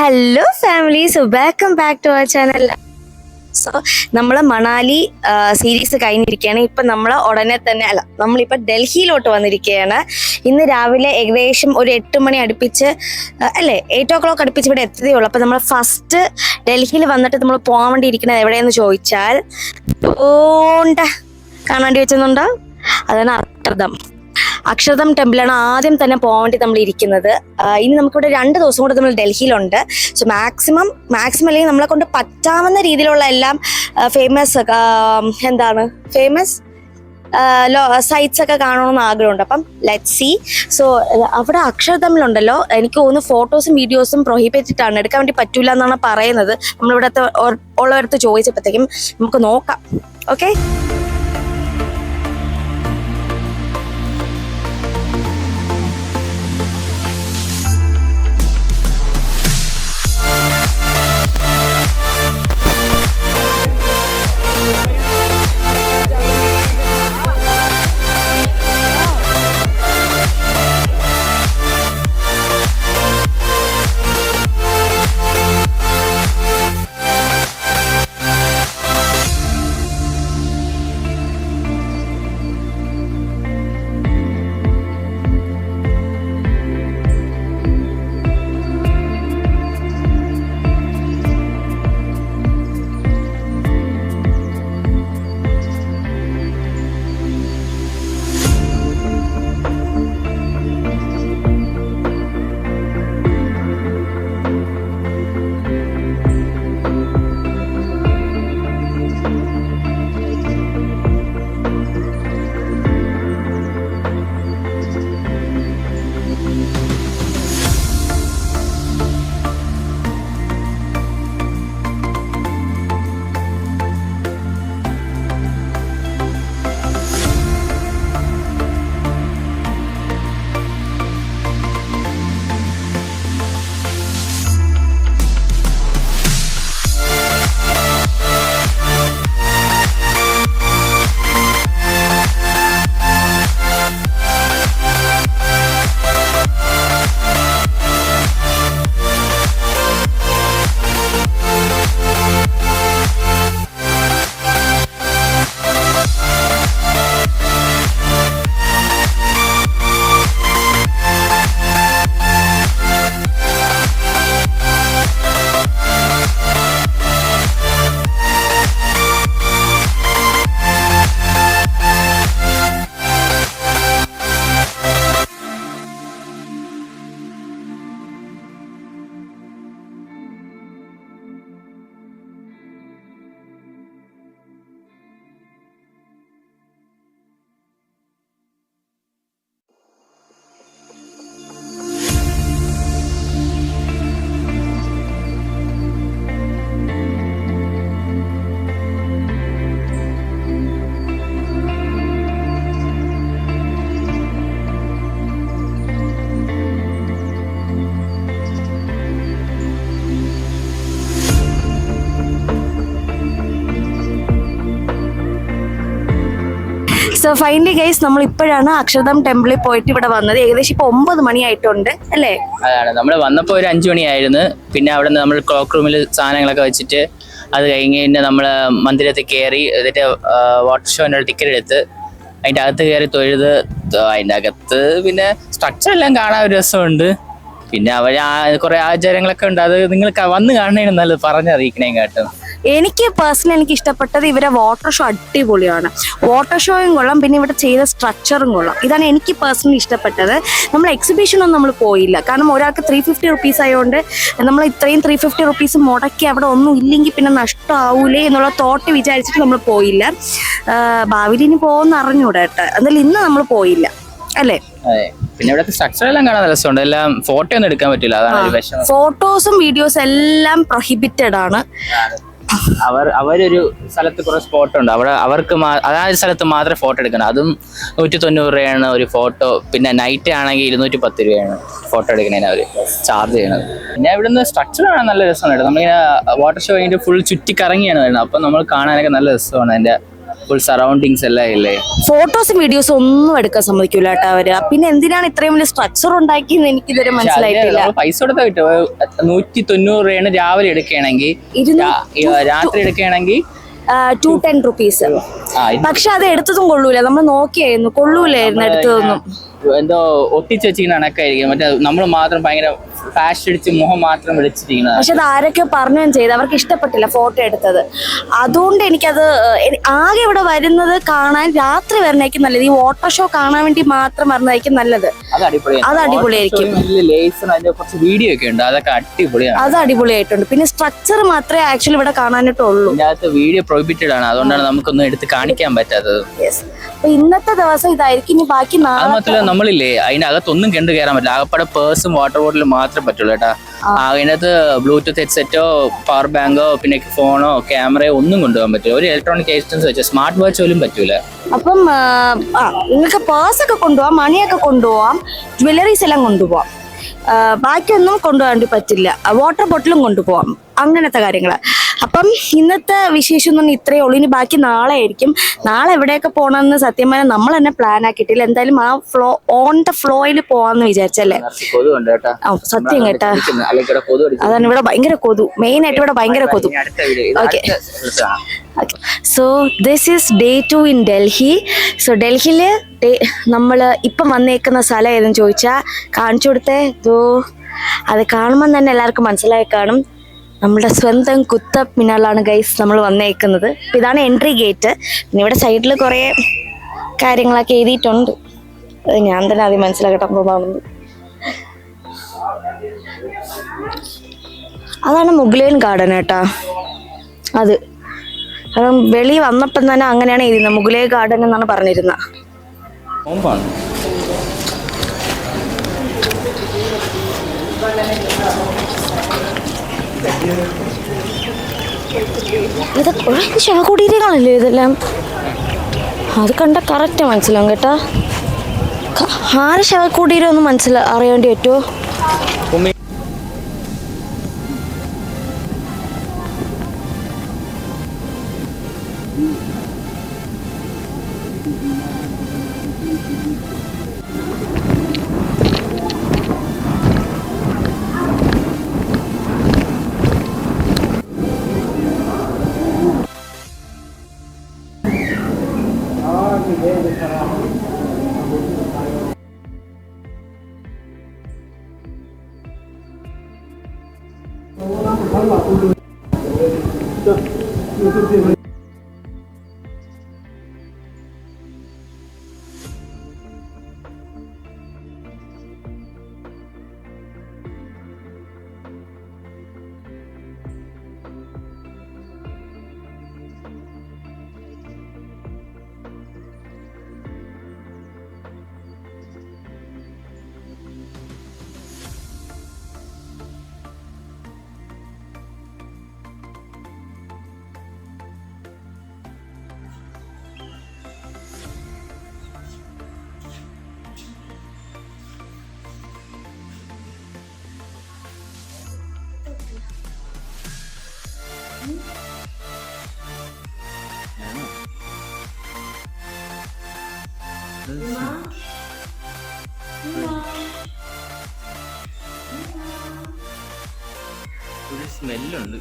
Hello family, so welcome back to our channel. So നമ്മൾ Manali series കഴിഞ്ഞിരിക്കുകയാണ്. ഇപ്പം നമ്മൾ ഉടനെ തന്നെ നമ്മളിപ്പോൾ ഡൽഹിയിലോട്ട് വന്നിരിക്കുകയാണ്. ഇന്ന് രാവിലെ ഏകദേശം ഒരു 8 മണി അടുപ്പിച്ച് 8 o'clock അടുപ്പിച്ച് ഇവിടെ എത്തുകയേ ഉള്ളൂ. അപ്പം നമ്മൾ ഫസ്റ്റ് ഡൽഹിയിൽ വന്നിട്ട് നമ്മൾ പോകാൻ വേണ്ടി ഇരിക്കുന്നത് എവിടെയെന്ന് ചോദിച്ചാൽ കാണാണ്ടി വെച്ചെന്നുണ്ടോ, അതാണ് അക്ഷർധാം ടെമ്പിളാണ് ആദ്യം തന്നെ പോകാൻ വേണ്ടി നമ്മൾ ഇരിക്കുന്നത്. ഇനി നമുക്കിവിടെ 2 ദിവസം കൂടെ നമ്മൾ ഡൽഹിയിലുണ്ട്. സോ മാക്സിമം അല്ലെങ്കിൽ നമ്മളെ കൊണ്ട് പറ്റാവുന്ന രീതിയിലുള്ള എല്ലാം ഫേമസ് സൈറ്റ്സ് ഒക്കെ കാണണമെന്ന് ആഗ്രഹമുണ്ട്. അപ്പം ലെറ്റ്സ് സീ. സോ അവിടെ അക്ഷർധാമിലുണ്ടല്ലോ, എനിക്ക് തോന്നുന്നു ഫോട്ടോസും വീഡിയോസും പ്രൊഹിബിറ്റഡ് ആണ്, എടുക്കാൻ വേണ്ടി പറ്റൂല എന്നാണ് പറയുന്നത്. നമ്മളിവിടുത്തെ ഉള്ളവരടുത്ത് ചോദിച്ചപ്പോഴത്തേക്കും നമുക്ക് നോക്കാം. ഓക്കെ, സോ ഫൈനലി ഗൈസ്, നമ്മൾ ഇപ്പോഴാണ് അക്ഷർധാം ടെമ്പിളിൽ പോയിട്ട് ഇവിടെ വന്നത്. ഏകദേശം ഇപ്പൊ 9 മണിയായിട്ടുണ്ട് അല്ലേ? അതാണ്, നമ്മൾ വന്നപ്പോൾ ഒരു 5 മണിയായിരുന്നു. പിന്നെ അവിടെ നിന്ന് നമ്മൾ ക്ലോക്ക് റൂമിൽ സാധനങ്ങളൊക്കെ വെച്ചിട്ട് അത് കഴിഞ്ഞ് പിന്നെ നമ്മൾ മന്ദിരത്തിൽ കയറി, എന്നിട്ട് വാട്ടർ ഷോൻ്റെ ടിക്കറ്റ് എടുത്ത് അതിൻ്റെ അകത്ത് കയറി തൊഴുത്, അതിൻ്റെ അകത്ത് പിന്നെ സ്ട്രക്ചർ എല്ലാം കാണാൻ ഒരു രസമുണ്ട്. പിന്നെ അവർ കുറെ ആചാരങ്ങളൊക്കെ ഉണ്ട്, അത് നിങ്ങൾ വന്ന് കാണണേനും നല്ലത്, പറഞ്ഞറിയിക്കണേം കേട്ടോ. എനിക്ക് പേഴ്സണലി ഇഷ്ടപ്പെട്ടത് ഇവരെ വാട്ടർ ഷോ അടിപൊളിയാണ്. വാട്ടർ ഷോയും കൊള്ളാം, പിന്നെ ഇവിടെ ചെയ്ത സ്ട്രക്ചറും കൊള്ളാം. ഇതാണ് എനിക്ക് പേഴ്സണലി ഇഷ്ടപ്പെട്ടത്. നമ്മൾ എക്സിബിഷനൊന്നും നമ്മൾ പോയില്ല, കാരണം ഒരാൾക്ക് 350 റുപ്പീസ് ആയതുകൊണ്ട് നമ്മൾ ഇത്രയും 350 റുപ്പീസ് മുടക്കി അവിടെ ഒന്നും ഇല്ലെങ്കിൽ പിന്നെ നഷ്ടമാവൂലേ എന്നുള്ള തോട്ട് വിചാരിച്ചിട്ട് നമ്മൾ പോയില്ല. ഭാവിയിൽ ഇനി പോകുമെന്ന് അറിഞ്ഞൂടാ കേട്ടോ. എന്നാലും ഇന്ന് നമ്മൾ പോയില്ല അല്ലേ? അതെ, പിന്നെ ഇവിടുത്തെ സ്ട്രക്ചർ എല്ലാം കാണാൻ രസമുണ്ട്. എല്ലാം ഫോട്ടോ ഒന്നും എടുക്കാൻ പറ്റില്ല, അതാണ് ഒരു വിഷമം. ഫോട്ടോസും വീഡിയോസും എല്ലാം പ്രൊഹിബിറ്റഡ് ആണ്. അവരൊരു സ്ഥലത്ത് കുറെ സ്പോട്ട് ഉണ്ട്, അവിടെ അവർക്ക് അതായത് സ്ഥലത്ത് മാത്രമേ ഫോട്ടോ എടുക്കണം. അതും 190 രൂപയാണ് ഒരു ഫോട്ടോ. പിന്നെ നൈറ്റ് ആണെങ്കിൽ 210 രൂപയാണ് ഫോട്ടോ എടുക്കുന്നതിന് അവർ ചാർജ് ചെയ്യണത്. പിന്നെ ഇവിടുന്ന് സ്ട്രക്ചർ കാണാൻ നല്ല രസമാണ്. നമ്മളിങ്ങനെ വാട്ടർ ഷോ കഴിഞ്ഞിട്ട് ഫുൾ ചുറ്റി കറങ്ങിയാണ് വരുന്നത്. അപ്പം നമ്മൾ കാണാനൊക്കെ നല്ല രസമാണ്. അതിൻ്റെ ഫുൾ സറൗണ്ടിങ്സ് എല്ലാം ഇല്ലേ. ഫോട്ടോസും വീഡിയോസും ഒന്നും എടുക്കാൻ സമ്മതിക്കൂല കേട്ടോ അവര്. പിന്നെ എന്തിനാണ് ഇത്രയും വലിയ സ്ട്രക്ചർ ഉണ്ടാക്കിയെന്ന് എനിക്ക് ഇതുവരെ മനസ്സിലായിട്ടില്ല. പൈസ കൊടുത്താൽ കിട്ടും. 190 രൂപയാണ് രാവിലെ എടുക്കുകയാണെങ്കിൽ, രാത്രി എടുക്കുകയാണെങ്കിൽ 210 റുപ്പീസ്. പക്ഷെ അത് എടുത്തതും കൊള്ളൂല, നമ്മൾ നോക്കിയായിരുന്നു, കൊള്ളൂലായിരുന്നു എടുത്തതൊന്നും. എന്തോ ഒട്ടിച്ച് വെച്ചിരിക്കുന്ന കണക്കായിരിക്കും. മറ്റേ നമ്മൾ മാത്രം ഭയങ്കര ഫാഷൻ അടിച്ച് മുഖം മാത്രം വിളിച്ചിരിക്കുന്നത്. പക്ഷെ അത് ആരൊക്കെ പറഞ്ഞും ചെയ്ത് അവർക്ക് ഇഷ്ടപ്പെട്ടില്ല ഫോട്ടോ എടുത്തത്. അതുകൊണ്ട് എനിക്കത് ആകെ ഇവിടെ വരുന്നത് കാണാൻ രാത്രി വരണേക്കും നല്ലത്. ഈ വാട്ടർ ഷോ കാണാൻ വേണ്ടി മാത്രം വരുന്നതായിരിക്കും നല്ലത്. അത് അടിപൊളിയായിരിക്കും. വീഡിയോ ഒക്കെ ഉണ്ട്, അതൊക്കെ അടിപൊളിയാണ്. അത് അടിപൊളിയായിട്ടുണ്ട്. പിന്നെ സ്ട്രക്ചർ മാത്രമേ ആക്ച്വലി ഇവിടെ കാണാനായിട്ടുള്ളൂ. ഇതിനകത്ത് വീഡിയോ പ്രൊഹിബിറ്റഡ് ആണ്, അതുകൊണ്ടാണ് നമുക്കൊന്നും എടുത്ത് കാണിക്കാൻ പറ്റാത്തത്. അപ്പൊ ഇന്നത്തെ ദിവസം ഇതായിരിക്കും. ഇനി ബാക്കി അത് മാത്രമല്ല നമ്മളില്ലേ അതിനകത്തൊന്നും കണ്ടു കയറാൻ പറ്റില്ല. ആകപ്പാടെ പേഴ്സും വാട്ടർ ബോട്ടിലും മാത്രമേ പറ്റുള്ളൂ കേട്ടാ. അതിനകത്ത് ബ്ലൂടൂത്ത് ഹെഡ്സെറ്റോ പവർ ബാങ്കോ പിന്നെ ഫോണോ ക്യാമറയോ ഒന്നും കൊണ്ടുപോകാൻ പറ്റില്ല. ഒരു ഇലക്ട്രോണിക് ഐറ്റംസ് വെച്ചാൽ സ്മാർട്ട് വാച്ച് പോലും പറ്റൂല. അപ്പം നിങ്ങൾക്ക് പേഴ്സൊക്കെ കൊണ്ടുപോവാം, മണിയൊക്കെ കൊണ്ടുപോവാം, ജ്വല്ലറീസ് എല്ലാം കൊണ്ടുപോവാം. ബാക്കിയൊന്നും കൊണ്ടുപോകാൻ പറ്റില്ല. വാട്ടർ ബോട്ടിലും കൊണ്ടുപോവാം, അങ്ങനത്തെ കാര്യങ്ങൾ. അപ്പം ഇന്നത്തെ വിശേഷം എന്ന് പറഞ്ഞാൽ ഇത്രയേ ഉള്ളൂ. ഇനി ബാക്കി നാളെ ആയിരിക്കും. നാളെ എവിടെയൊക്കെ പോകണമെന്ന് സത്യം പറഞ്ഞാൽ നമ്മൾ തന്നെ പ്ലാൻ ആക്കിയിട്ടില്ല. എന്തായാലും ആ ഓൺ ദ ഫ്ലോയിൽ പോവാന്ന് വിചാരിച്ചല്ലേ. സത്യം കേട്ടാ, അതാണ് ഇവിടെ ഭയങ്കര കൊതു. മെയിൻ ആയിട്ട് ഇവിടെ ഭയങ്കര കൊതു. Okay, so this is day 2 in Delhi. So ഡൽഹിയിൽ നമ്മൾ ഇപ്പം വന്നേക്കുന്ന സ്ഥലം ഏതെന്ന് ചോദിച്ചാൽ കാണിച്ചു കൊടുത്തേ. അത് കാണുമ്പോൾ തന്നെ എല്ലാവർക്കും മനസ്സിലായി കാണും. നമ്മുടെ സ്വന്തം കുത്തബ് മിനാറിലാണ് ഗൈസ് നമ്മൾ വന്നേക്കുന്നത്. ഇതാണ് എൻട്രി ഗേറ്റ്. പിന്നെ ഇവിടെ സൈഡിൽ കുറേ കാര്യങ്ങളൊക്കെ എഴുതിയിട്ടുണ്ട്. അത് ഞാൻ തന്നെ ആദ്യം മനസ്സിലാക്കട്ടെ. അതാണ് മുഗ്ലേൻ ഗാർഡൻ കേട്ടാ. അത് കാരണം വെളി വന്നപ്പം തന്നെ അങ്ങനെയാണ് എഴുതുന്നത്, മുഗ്ലേ ഗാർഡൻ എന്നാണ് പറഞ്ഞിരുന്നത്. ഇത് ശവകുടീരങ്ങളല്ലേ ഇതെല്ലാം? അത് കണ്ട കറക്റ്റ് മനസ്സിലാവും കേട്ടാ. ആരെ ശവകുടീരം ഒന്ന് അറിയേണ്ടി പറ്റുമോ? ഒരു സ്മെല്ലുണ്ട്.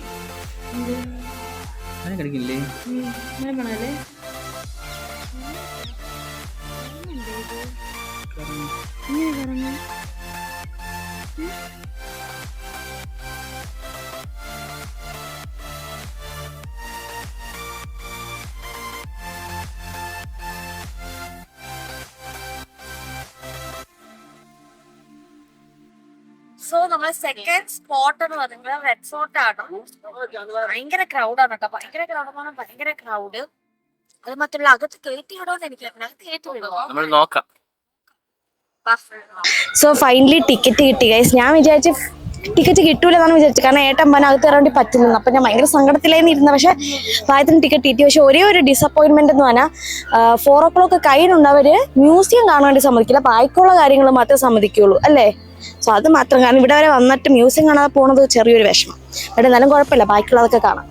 അങ്ങനെ കിടക്കില്ലേ? സോ നമ്മളെ സെക്കൻഡ് സ്പോട്ട് എന്ന് പറയുന്നത് റെഡ് ഫോർട്ട് ആണ്. ഭയങ്കര ക്രൗഡാണ് കേട്ടോ. ഭയങ്കര ക്രൗഡ്. അത് മാത്രമല്ല അകത്ത് കയറ്റി വിടുമെന്ന് എനിക്കറിയില്ല. അകത്ത് കയറ്റി വിടുമോ നമ്മൾ നോക്കാം. സോ ഫൈനലി ടിക്കറ്റ് കിട്ടി ഗൈസ്. ഞാൻ വിചാരിച്ചു ടിക്കറ്റ് കിട്ടൂലെന്നാണ് വിചാരിച്ചത്. കാരണം ഏട്ടൻ പന അകത്ത് കയറാൻ വേണ്ടി പറ്റുന്നു. അപ്പം ഞാൻ ഭയങ്കര സങ്കടത്തിലായിരുന്നു ഇരുന്നത്. പക്ഷെ പ്രായത്തിന് ടിക്കറ്റ് കിട്ടി. പക്ഷെ ഒരേ ഒരു ഡിസപ്പോയിൻമെന്റ് എന്ന് പറഞ്ഞാൽ 4 o'clock കഴിഞ്ഞുണ്ട് അവര് മ്യൂസിയം കാണാൻ വേണ്ടി സമ്മതിക്കില്ല. ബാക്കിയുള്ള കാര്യങ്ങൾ മാത്രമേ സമ്മതിക്കുള്ളൂ അല്ലേ. സോ അത് മാത്രം. കാരണം ഇവിടെ വരെ വന്നിട്ട് മ്യൂസിയം കാണാതെ പോണത് ചെറിയൊരു വിഷമം. ഇവിടെ എന്നാലും കുഴപ്പമില്ല, ബാക്കിയുള്ളതൊക്കെ കാണാം.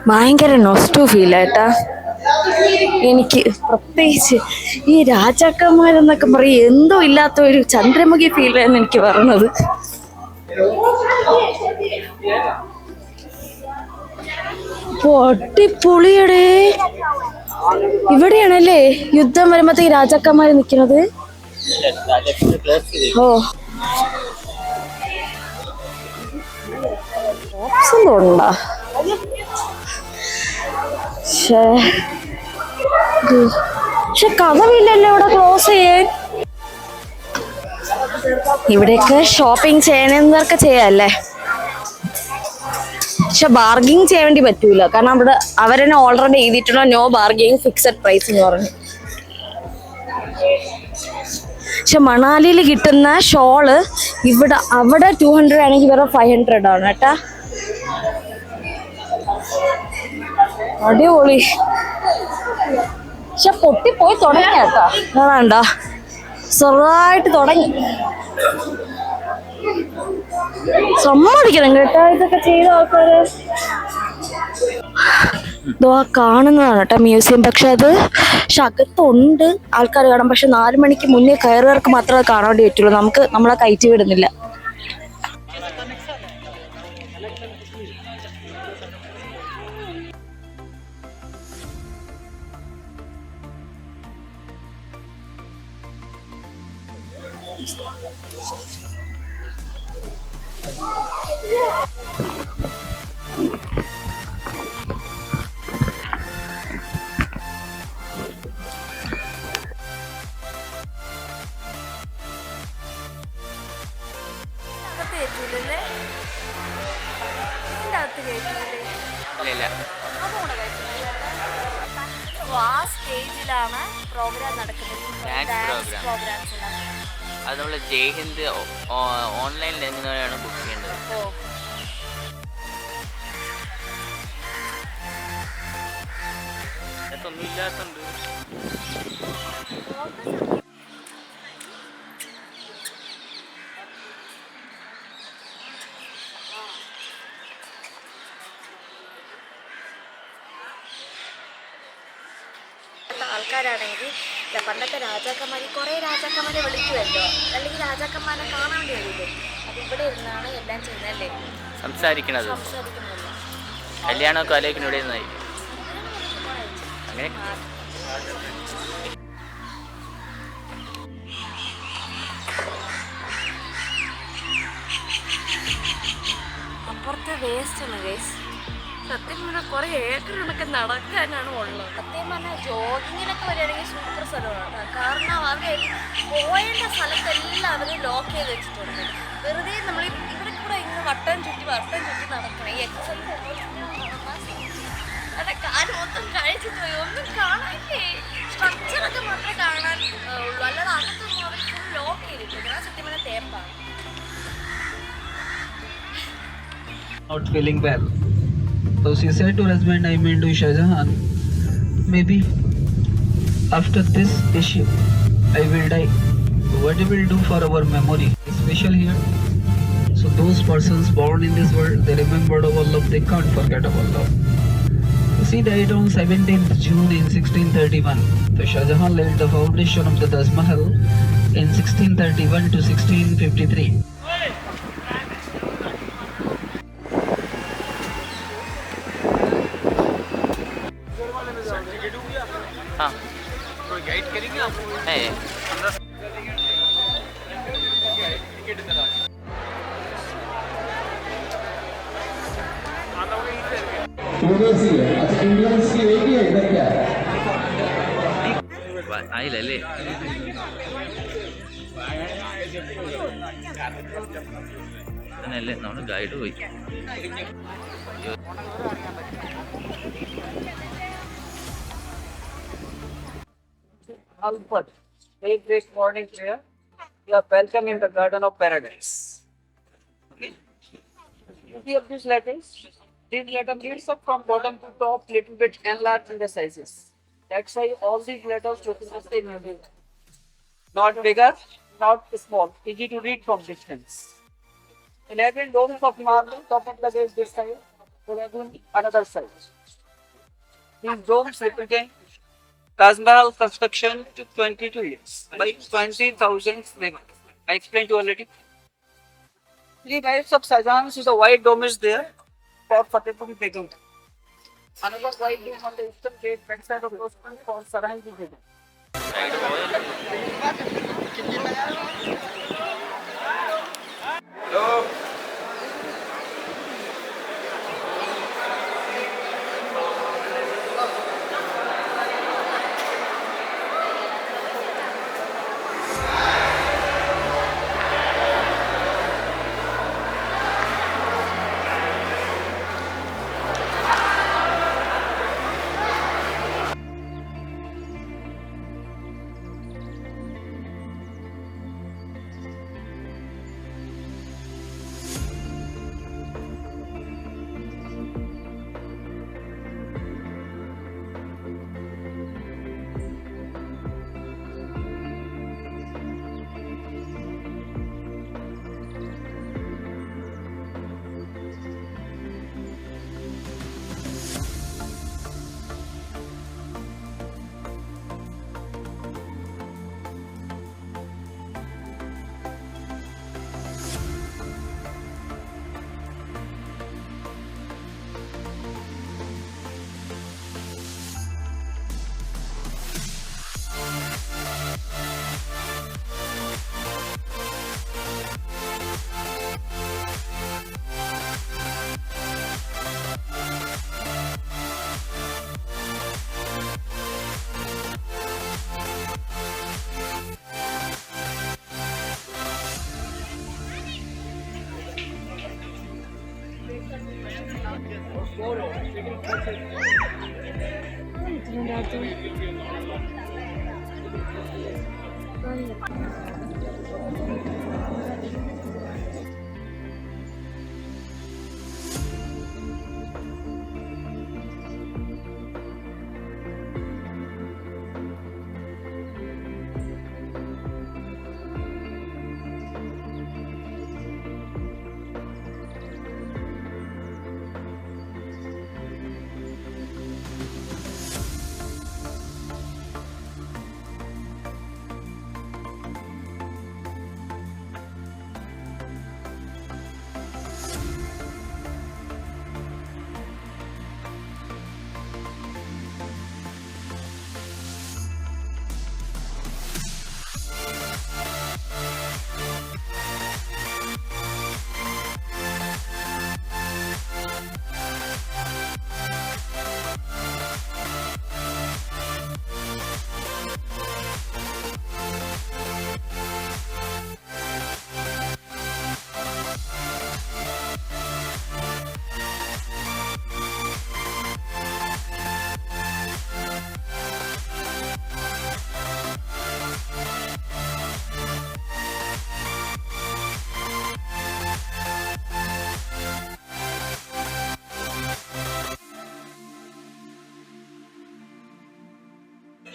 ഭയങ്കര നൊസ്റ്റു ഫീൽ ആയിട്ടാ എനിക്ക്. പ്രത്യേകിച്ച് ഈ രാജാക്കന്മാരെന്നൊക്കെ പറയും എന്തോ ഇല്ലാത്ത ഒരു ചന്ദ്രമുഖി ഫീൽ ആയെന്ന് എനിക്ക് പറഞ്ഞത്. പൊട്ടിപ്പൊളിയടേ. ഇവിടെയാണല്ലേ യുദ്ധം വരുമ്പത്തേക്ക് രാജാക്കന്മാര് നിക്കുന്നത്. ഓ ഓപ്ഷൻ തോന്നണ്ട. പക്ഷെ കഥവില്ലല്ലോ ഇവിടെ ക്ലോസ് ചെയ്യാൻ. ഇവിടെയൊക്കെ ഷോപ്പിംഗ് ചെയ്യണമെന്നൊക്കെ ചെയ്യാല്ലേ. പക്ഷെ ബാർഗിങ് ചെയ്യാൻ വേണ്ടി പറ്റൂല, കാരണം അവിടെ അവരെന്നെ ഓൾറെഡി എഴുതിയിട്ടുള്ള നോ ബാർഗിങ് ഫിക്സഡ് പ്രൈസ് എന്ന് പറഞ്ഞു. പക്ഷെ മണാലിയിൽ കിട്ടുന്ന ഷോള് അവിടെ 200 ആണെങ്കിൽ വേറെ 500 ആണ് കേട്ടാ. അടിപൊളി. പക്ഷെ പൊട്ടിപ്പോയി തുടങ്ങി കേട്ടാ. വേണ്ട, ചെറുതായിട്ട് തുടങ്ങി. സമ്മതിക്കണം കേട്ടോ ഇതൊക്കെ ചെയ്ത ആൾക്കാര്. ഇതോ കാണുന്നതാണ് കേട്ടോ മ്യൂസിയം. പക്ഷെ അകത്തുണ്ട് ആൾക്കാർ കാണാം. പക്ഷെ 4 മണിക്ക് മുന്നേ കയറുകാർക്ക് മാത്രമേ കാണാൻ വേണ്ടി പറ്റുള്ളൂ. നമ്മളെ കയറ്റി വിടുന്നില്ല. സ്റ്റേജിലാണ് പ്രോഗ്രാം നടക്കുന്നത്. അത് നമ്മൾ ജയ്ഹിന്ദ് ഓൺലൈനിൽ എങ്ങനെയാണ് ബുക്ക് ചെയ്യേണ്ടത്? ഒന്നും ഇല്ലാത്തുണ്ട്. ആൾക്കാരാണെങ്കിൽ പണ്ടത്തെ രാജാക്കന്മാര് കുറെ രാജാക്കന്മാരെ വിളിക്കുമല്ലോ, അല്ലെങ്കിൽ രാജാക്കന്മാരെ കാണാൻ വേണ്ടി വരില്ലേ. അത് ഇവിടെ ഇരുന്നാണ് എല്ലാം ചെയ്യുന്നല്ലേ, സംസാരിക്കണത്. കല്യാണമൊക്കെ ആലോചിക്കുന്ന ഇവിടെ നിന്നായി. അങ്ങനെ അപ്പുറത്തെ വേസ്റ്റ് ആണ് ഗൈസ്. സത്യം പറഞ്ഞാൽ കുറെ ഏക്കർ കണക്ക് നടക്കാനാണ് ഉള്ളത്. സത്യം പറഞ്ഞാൽ ജോഗിങ്ങിനൊക്കെ വരികയാണെങ്കിൽ സൂപ്പർ സ്ഥലമാണ്. കാരണം അവർ പോയേണ്ട സ്ഥലത്തെല്ലാം അവർ ലോക്ക് ചെയ്ത് വെച്ചിട്ടുണ്ട്. വെറുതെ നമ്മൾ ഇവിടെ കൂടെ ഇങ്ങനെ വട്ടം ചുറ്റി നടക്കണം. ഈ എക്സസൈസ് അതെ, കാല് മൊത്തം കഴിച്ചിട്ട് പോയി. ഒന്നും കാണാനില്ലേ, സ്ട്രക്ചറൊക്കെ മാത്രമേ കാണാൻ ഉള്ളൂ. അല്ലാതെ അകത്തൊന്നും അവർ ഫുൾ ലോക്ക് ചെയ്തിട്ടുണ്ട്. ഞാൻ സത്യം പറഞ്ഞാൽ തേപ്പാണ്. Not feeling well. So she said to her husband, I mean to Shah Jahan, maybe after this issue, I will die. What we will do for our memory is special here. So those persons born in this world, they remembered our love, they can't forget our love. She died on 17th June in 1631. So Shah Jahan laid the foundation of the Taj Mahal in 1631 to 1653. हाँ, कोई guide करेंगे आप? है ആയില്ലല്ലേ? അങ്ങനെയല്ലേ നമ്മൾ guide പോയി. Albert, take this morning prayer. You are welcome in the garden of paradise. Okay. See of these letters. These letters leads up from bottom to top, little bit enlarged in the sizes. That's why all these letters look in the same way. Not bigger, not small. Easy to read from distance. 11 domes of marble, top of the base this side, 11 another side. These domes represent Taj Mahal construction to 22 years by 20,000 labor. I explained to you already. Three types of Shahjahan, so the white dome is there for Fatehpur Begum. Another white dome on the eastern gate, backside of those for Sarahi Begum.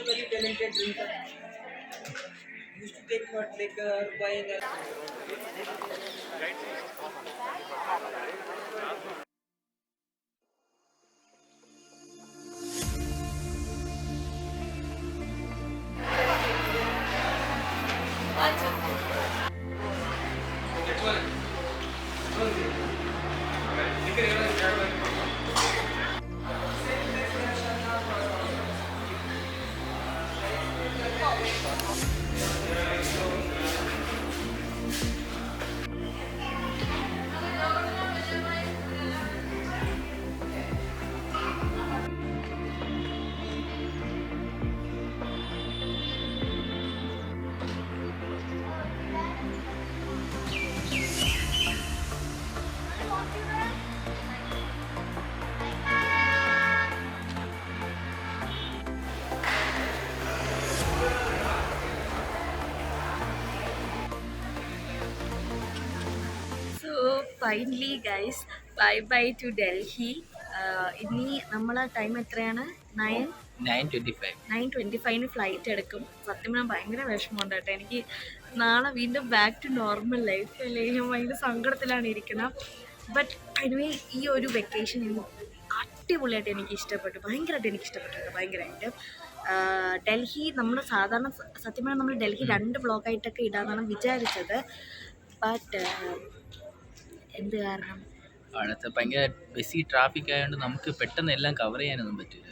Very talented drinker. Used to take hot liquor, wine. Finally guys bye bye to Delhi. ഇനി നമ്മളെ time എത്രയാണ്? 9 9:25. 9:25 flight എടുക്കും. സത്യം പറഞ്ഞാൽ ഭയങ്കര വിഷമമുണ്ട് കേട്ടോ. എനിക്ക് നാളെ വീണ്ടും ബാക്ക് ടു നോർമൽ ലൈഫ് അല്ലേ, ഞാൻ ഭയങ്കര സങ്കടത്തിലാണ് ഇരിക്കുന്നത്. ബട്ട് എനിവേ ഈ ഒരു വെക്കേഷൻ അടിപൊളിയായിട്ട് എനിക്ക് ഇഷ്ടപ്പെട്ടു, ഭയങ്കരമായിട്ട് എനിക്ക് ഇഷ്ടപ്പെട്ടു കേട്ടോ, ഭയങ്കരമായിട്ട്. ഡൽഹി നമ്മൾ സാധാരണ സത്യം പറഞ്ഞാൽ നമ്മൾ ഡൽഹി 2 വ്ളോഗായിട്ടൊക്കെ ഇടാന്നാണ് വിചാരിച്ചത്. ബട്ട് എന്ത് കാരണം അവിടുത്തെ ഭയങ്കര ബിസി ട്രാഫിക് ആയതുകൊണ്ട് നമുക്ക് പെട്ടെന്ന് എല്ലാം കവർ ചെയ്യാനൊന്നും പറ്റില്ല.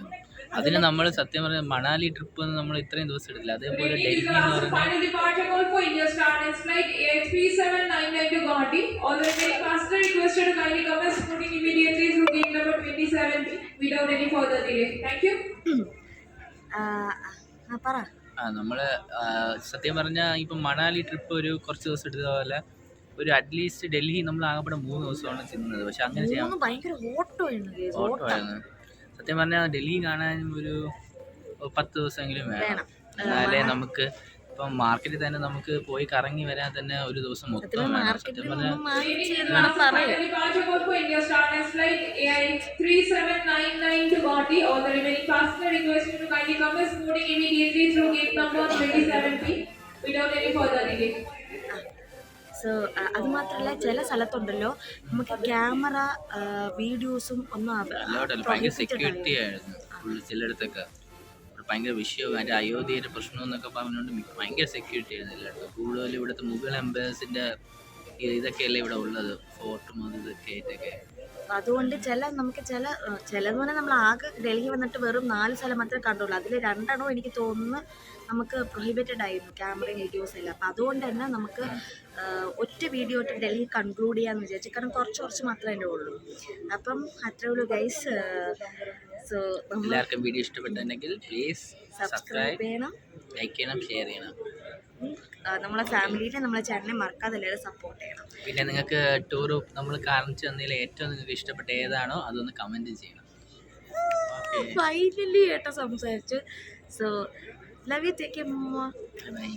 അതിന് നമ്മൾ സത്യം പറഞ്ഞാൽ മണാലി ട്രിപ്പ് നമ്മൾ ഇത്രയും ദിവസം എടുത്തില്ല. അതേപോലെ ഡൽഹി എന്ന് പറഞ്ഞാൽ Final departure call for India Star Next flight AI3799 to Guwahati. All the remaining passengers requested to kindly commence boarding immediately through gate number 27 without any further delay. Thank you. പറ. നമ്മൾ സത്യം പറഞ്ഞാൽ ഇപ്പം മണാലി ട്രിപ്പ് ഒരു കുറച്ച് ദിവസം എടുത്ത പോലെ ഒരു അറ്റ്ലീസ്റ്റ് ഡൽഹി നമ്മൾ ആകെപ്പെടെ 3 ദിവസമാണ് ചെന്നത്. പക്ഷെ അങ്ങനെ ചെയ്യാൻ ഭയങ്കര ഓട്ടോ ഓട്ടമായിരുന്നു. സത്യം പറഞ്ഞാൽ ഡൽഹി കാണാൻ ഒരു 10 ദിവസമെങ്കിലും വേണം. എന്നാലേ നമുക്ക് ഇപ്പം മാർക്കറ്റിൽ തന്നെ നമുക്ക് പോയി കറങ്ങി വരാൻ തന്നെ ഒരു ദിവസം മൊത്തം വേണം. സത്യം പറഞ്ഞാൽ Final departure call for India Star Next flight AI3799 to Guwahati. All the remaining passengers requested to kindly commence boarding immediately through gate number 27B without any further delay. So അത് മാത്രമല്ല ചില സ്ഥലത്തുണ്ടല്ലോ നമുക്ക് ക്യാമറ വീഡിയോസും ഒന്നും ഭയങ്കര security ആയിരുന്നു ചിലയിടത്തൊക്കെ. ഭയങ്കര വിഷയവും അതിൻ്റെ അയോധ്യയുടെ പ്രശ്നം എന്നൊക്കെ പറഞ്ഞുകൊണ്ട് ഭയങ്കര സെക്യൂരിറ്റി ആയിരുന്നു എല്ലായിടത്തും. കൂടുതലും ഇവിടുത്തെ മുഗൾ എംബേഴ്സിൻ്റെ ഇതൊക്കെയല്ലേ ഇവിടെ ഉള്ളത്, ഫോർട്ടും അത് ഇതൊക്കെ ആയിട്ടൊക്കെ. അതുകൊണ്ട് ചിലതെന്ന് പറഞ്ഞാൽ നമ്മൾ ആകെ ഡൽഹി വന്നിട്ട് വെറും 4 സ്ഥലം മാത്രമേ കണ്ടുള്ളൂ. അതിൽ 2 എനിക്ക് തോന്നുന്നു നമുക്ക് പ്രൊഹിബിറ്റഡ് ആയിരുന്നു ക്യാമറയും വീഡിയോസ് എല്ലാം. അപ്പം അതുകൊണ്ട് തന്നെ നമുക്ക് ഒറ്റ വീഡിയോ ഇട്ട് ഡൽഹി കൺക്ലൂഡ് ചെയ്യാമെന്ന് വിചാരിച്ചു. കാരണം കുറച്ച് മാത്രമേ ഉള്ളൂ. അപ്പം അത്രേ ഉള്ളൂ ഗൈസ്. സോ എല്ലാവർക്കും വീഡിയോ ഇഷ്ടപ്പെട്ടുണ്ടെങ്കിൽ പ്ലീസ് സബ്സ്ക്രൈബ് ചെയ്യണം, ലൈക്ക് ചെയ്യണം, ഷെയർ ചെയ്യണം. നമ്മളെ ഫാമിലിയെ നമ്മളെ ചാനലിനെ മറക്കാതെ എല്ലാവരും സപ്പോർട്ട് ചെയ്യണം. പിന്നെ നിങ്ങൾക്ക് ടൂർ നമ്മൾ കാണിച്ചു തന്നതിൽ ഏറ്റവും നിങ്ങൾക്ക് ഇഷ്ടപ്പെട്ട ഏതാണോ അതൊന്ന് കമൻറ്റ് ചെയ്യണം. ഫൈനലി ഏട്ടാ സംസാരിച്ചു. So love you, take care. By.